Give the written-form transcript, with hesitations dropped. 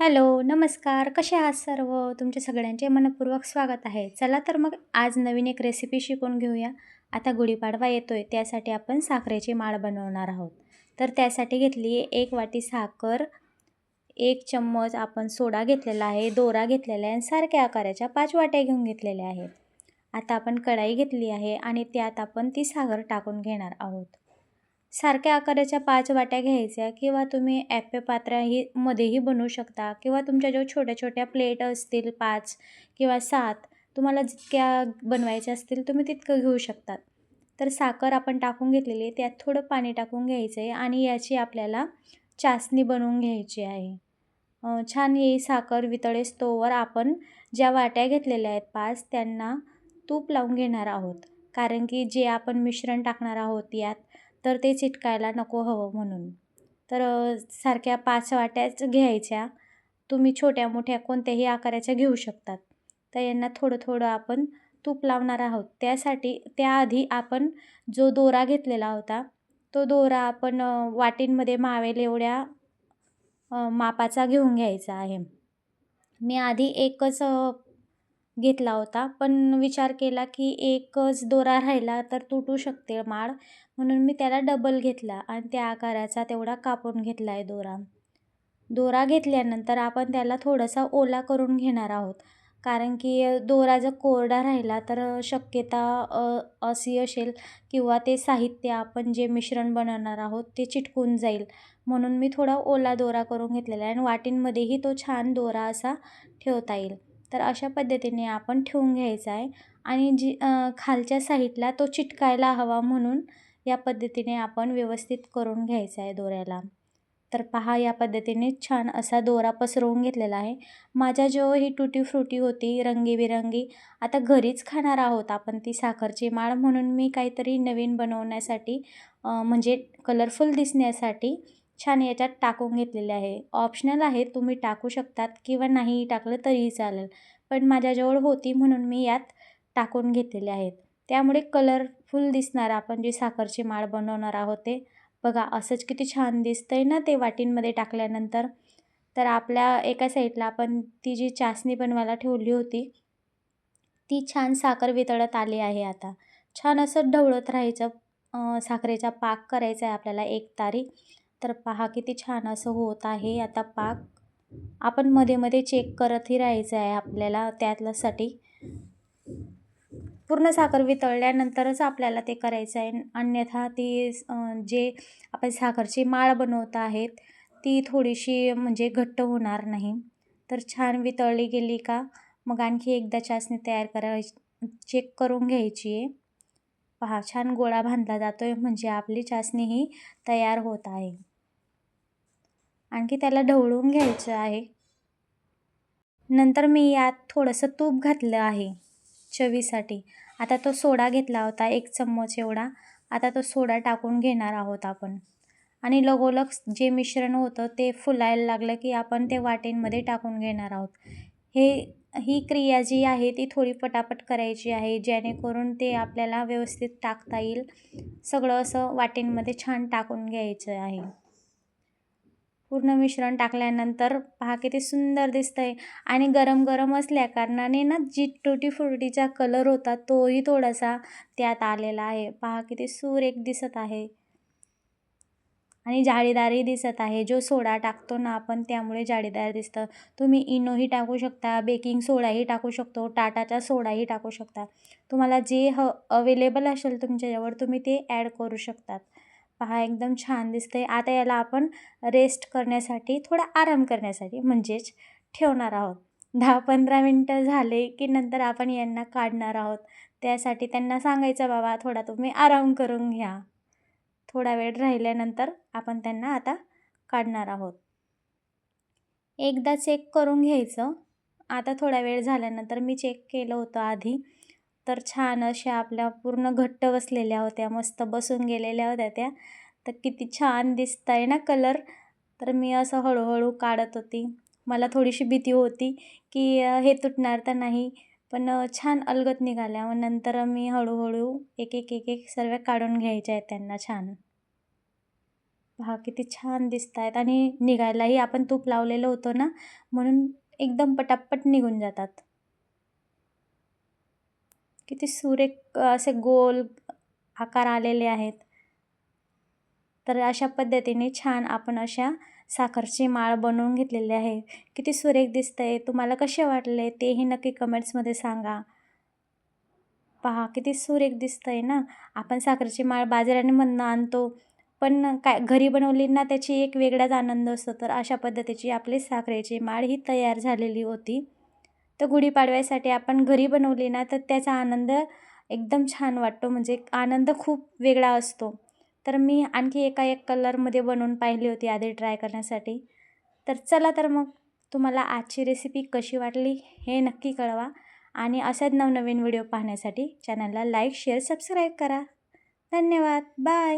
Hello, नमस्कार. कसे आहात सर्व? तुमच्या सगळ्यांचे मनःपूर्वक स्वागत आहे. चला तर मग आज नवीन एक रेसिपी शिकून घेऊया. आता गुढीपाडवा येतोय, त्यासाठी आपण साखरेची माळ बनवणार आहोत. तर त्यासाठी घेतली आहे 1 वाटी साखर, 1 चम्मच आपण सोडा घेतलेला आहे, दोरा घेतलेला आहे आणि सारख्या आकाराच्या 5 वाट्या घेऊन घेतलेल्या आहेत. आता आपण कढाई घेतली आहे आणि त्यात आपण ती साखर टाकून घेणार आहोत. सारख्या आकाराच्या 5 वाट्या घ्यायच्या किंवा तुम्ही ॲप्पे पात्राही मध्येही बनवू शकता किंवा तुमच्या जो छोट्या-छोट्या प्लेट असतील 5 किंवा 7 तुम्हाला जितक्या बनवायच्या असतील तुम्ही तितकं घेऊ शकतात. तर साखर आपण टाकून घेतलेली आहे, त्यात थोडं पाणी टाकून घ्यायचं आहे आणि याची आपल्याला चासणी बनवून घ्यायची आहे. छान ही साखर वितळेस तोवर आपण ज्या वाट्या घेतलेल्या आहेत 5 त्यांना तूप लावून घेणार आहोत. कारण की जे आपण मिश्रण टाकणार आहोत यात तर ते चिटकायला नको हवं म्हणून. तर सारख्या 5 वाट्याच घ्यायच्या. तुम्ही छोट्या-मोठ्या कोणत्याही आकाराच्या घेऊ शकतात. तर यांना थोडं-थोडं आपण तूप लावणार आहोत. त्याआधी आपण जो दोरा घेतलेला होता, तो दोरा आपण वाटींमध्ये मावेल एवढ्या मापाचा घेऊन घ्यायचा आहे. मी आधी एकच घेतला होता, पण विचार केला की एकच दोरा राहिला तर तुटू शकते माळ, म्हणून मी त्याला डबल घेतला आणि त्या आकाराचा तेवढा कापून घेतला आहे दोरा. दोरा घेतल्यानंतर आपण त्याला थोडासा ओला करून घेणार आहोत. कारण की दोरा जर कोरडा राहिला तर शक्यता अशी असेल किंवा ते साहित्य आपण जे मिश्रण बनवणार आहोत ते चिटकून जाईल. म्हणून मी थोडा ओला दोरा करून घेतलेला आहे आणि वाटींमध्येही तो छान दोरा असा ठेवता येईल. तर अशा पद्धतीने आपण ठेवून घ्यायचा आहे आणि खालच्या साईडला तो चिटकायला हवा म्हणून या पद्धतीने आपण व्यवस्थित करून घ्यायचं आहे दोऱ्याला. तर पहा या पद्धतीने छान असा दोरा पसरवून घेतलेला आहे. माझ्याजवळ ही टुटी फ्रुटी होती रंगीबिरंगी. आता घरीच खाणार आहोत आपण ती साखरची माळ म्हणून मी काहीतरी नवीन बनवण्यासाठी म्हणजे कलरफुल दिसण्यासाठी छान याच्यात टाकून घेतलेले आहे. ऑप्शनल आहे, तुम्ही टाकू शकतात किंवा नाहीही टाकलं तरीही चालेल. पण माझ्याजवळ होती म्हणून मी यात टाकून घेतलेले आहेत. त्यामुळे कलरफुल दिसणार आपण जी साखरची माळ बनवणार आहोत ते. बघा असंच किती छान दिसतंय ना ते वाटींमध्ये टाकल्यानंतर. तर आपल्या एका साईडला आपण ती जी चासणी बनवायला ठेवली होती, ती छान साखर वितळत आली आहे आता. छान असं ढवळत राहायचं. साखरेचा पाक करायचा आहे आपल्याला एकतारी. तर पहा किती छान असं होत आहे आता पाक. आपण मध्ये-मध्ये चेक करतही राहायचं आहे आपल्याला त्यासाठी. पूर्ण साखर वितळल्यानंतरच आपल्याला ते करायचं आहे. अन्यथा ती जे आपण साखरची माळ बनवत आहेत, ती थोडीशी म्हणजे घट्ट होणार नाही. तर छान वितळली गेली का मग आणखी एकदा चासणी तयार चेक करून घ्यायची आहे. पहा छान गोळा बांधला जातो आहे म्हणजे आपली चासणी ही तयार होत आहे. आणखी त्याला ढवळून घ्यायचं आहे. नंतर मी यात थोडंसं तूप घातलं आहे चवीसाठी. आता तो सोडा घेतला होता 1 चम्मच एवढा. आता तो सोडा टाकून घेणार आहोत आपण आणि लगोलग जे मिश्रण होतं ते फुलायला लागलं की आपण ते वाटींमध्ये टाकून घेणार आहोत. ही क्रिया जी आहे ती थोडी पटापट करायची आहे जेणेकरून ते आपल्याला व्यवस्थित टाकता येईल. सगळं असं वाटींमध्ये छान टाकून घ्यायचं आहे. पूर्ण मिश्रण टाकल्यानंतर पहा किती सुंदर दिसतंय आणि गरम-गरम असल्या कारणाने ना जी टुटी फ्रुटीचा कलर होता तोही थोडासा त्यात आलेला आहे. पहा किती सुरेख दिसत आहे आणि जाळीदारही दिसत आहे. जो सोडा टाकतो ना आपण त्यामुळे जाळीदार दिसतं. तुम्ही इनोही टाकू शकता, बेकिंग सोडाही टाकू शकतो, टाटाचा सोडाही टाकू शकता. तुम्हाला जे अवेलेबल असेल तुमच्याजवळ तुम्ही ते ॲड करू शकतात. पहा एकदम छान दिसतंय. आता याला आपण रेस्ट करण्यासाठी थोडा आराम करण्यासाठी म्हणजेच ठेवणार आहोत. 10-15 मिनटं झाले की नंतर आपण यांना काढणार आहोत. त्यासाठी त्यांना सांगायचं बाबा थोडा तुम्ही आराम करून घ्या. थोडा वेळ राहिल्यानंतर आपण त्यांना आता काढणार आहोत. एकदा चेक करून घ्यायचं. आता थोडा वेळ झाल्यानंतर मी चेक केलं होतं आधी. तर छान अशा आपल्या पूर्ण घट्ट बसलेल्या होत्या, मस्त बसून गेलेल्या होत्या त्या. तर किती छान दिसतंय ना कलर. तर मी असं हळूहळू काढत होती. मला थोडीशी भीती होती की हे तुटणार तर नाही, पण छान अलगद निघाल्या. मग नंतर मी हळूहळू एक सर्व काढून घ्यायच्या आहेत त्यांना छान. पहा किती छान दिसत आहेत आणि निघायलाही आपण तूप लावलेलं होतं ना, म्हणून एकदम पटापट निघून जातात. किती सुरेख असे गोल आकार आलेले आहेत. तर अशा पद्धतीने छान आपण अशा साखरची माळ बनवून घेतलेली आहे. किती सुरेख दिसतंय. तुम्हाला कसे वाटले तेही नक्की कमेंट्समध्ये सांगा. पहा किती सुरेख दिसतंय ना. आपण साखरेची माळ बाजारामधनं आणतो, पण काय घरी बनवली ना त्याची एक वेगळाच आनंद असतो. तर अशा पद्धतीची आपली साखरेची माळ ही तयार झालेली होती. तर गुढीपाडव्यासाठी आपण घरी बनवली ना तर त्याचा आनंद एकदम छान वाटतो, म्हणजे आनंद खूप वेगळा असतो. तर मी आणखी एक कलरमध्ये बनवून पाहिली होती आधी ट्राय करण्यासाठी. तर चला तर मग तुम्हाला आजची रेसिपी कशी वाटली हे नक्की कळवा आणि अशाच नवनवीन व्हिडिओ पाहण्यासाठी चॅनलला लाईक, शेअर, सबस्क्राईब करा. धन्यवाद. बाय.